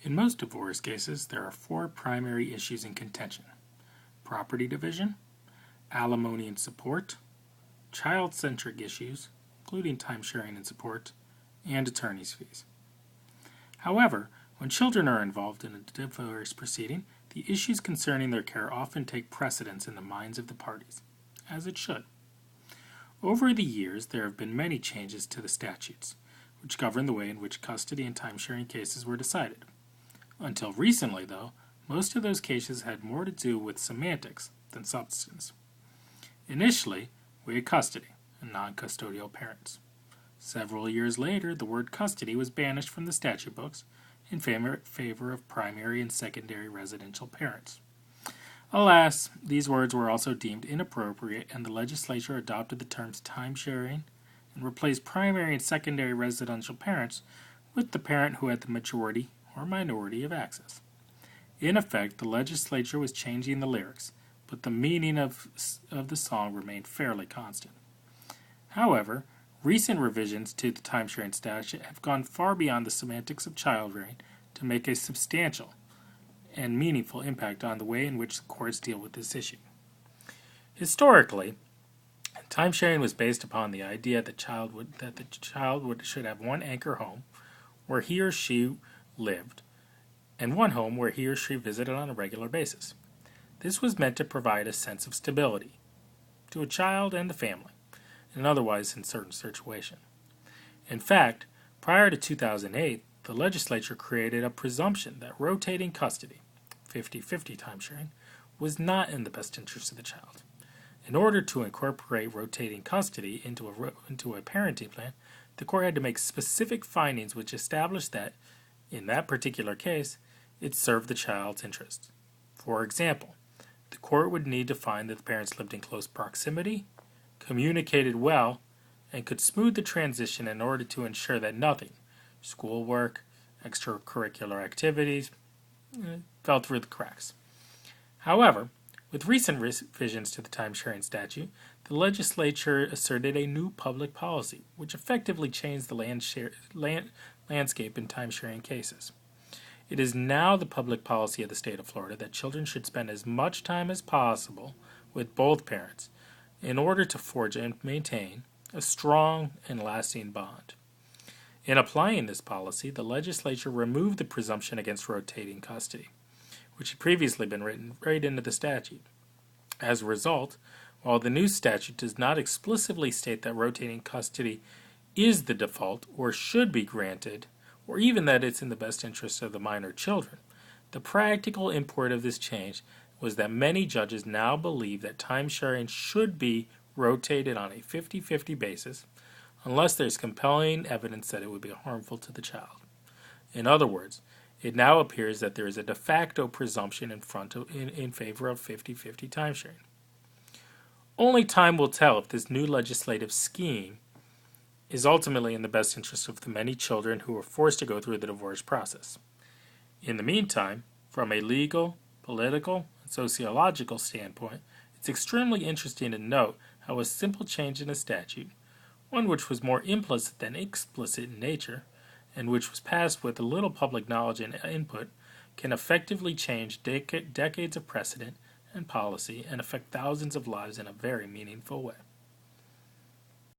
In most divorce cases, there are four primary issues in contention: property division, alimony and support, child-centric issues, including time-sharing and support, and attorney's fees. However, when children are involved in a divorce proceeding, the issues concerning their care often take precedence in the minds of the parties, as it should. Over the years, there have been many changes to the statutes, which govern the way in which custody and time-sharing cases were decided. Until recently, though, most of those cases had more to do with semantics than substance. Initially, we had custody and non-custodial parents. Several years later, the word custody was banished from the statute books in favor of primary and secondary residential parents. Alas, these words were also deemed inappropriate, and the legislature adopted the terms time-sharing and replaced primary and secondary residential parents with the parent who had the majority or minority of access. In effect, the legislature was changing the lyrics, but the meaning of the song remained fairly constant. However, recent revisions to the timesharing statute have gone far beyond the semantics of child rearing to make a substantial and meaningful impact on the way in which the courts deal with this issue. Historically, timesharing was based upon the idea that the child should have one anchor home where he or she lived, and one home where he or she visited on a regular basis. This was meant to provide a sense of stability to a child and the family, in an otherwise uncertain situation. In fact, prior to 2008, the legislature created a presumption that rotating custody, 50-50 timesharing, was not in the best interest of the child. In order to incorporate rotating custody into a parenting plan, the court had to make specific findings which established that, in that particular case, it served the child's interests. For example, the court would need to find that the parents lived in close proximity, communicated well, and could smooth the transition in order to ensure that nothing, schoolwork, extracurricular activities, fell through the cracks. However, with recent revisions to the timesharing statute, the legislature asserted a new public policy, which effectively changed the landscape in timesharing cases. It is now the public policy of the state of Florida that children should spend as much time as possible with both parents in order to forge and maintain a strong and lasting bond. In applying this policy, the legislature removed the presumption against rotating custody, which had previously been written right into the statute. As a result, while the new statute does not explicitly state that rotating custody is the default or should be granted, or even that it's in the best interest of the minor children, the practical import of this change was that many judges now believe that timesharing should be rotated on a 50-50 basis unless there's compelling evidence that it would be harmful to the child. In other words, it now appears that there is a de facto presumption in favor of 50-50 timesharing. Only time will tell if this new legislative scheme is ultimately in the best interest of the many children who are forced to go through the divorce process. In the meantime, from a legal, political, and sociological standpoint, it's extremely interesting to note how a simple change in a statute, one which was more implicit than explicit in nature, and which was passed with little public knowledge and input, can effectively change decades of precedent and policy and affect thousands of lives in a very meaningful way.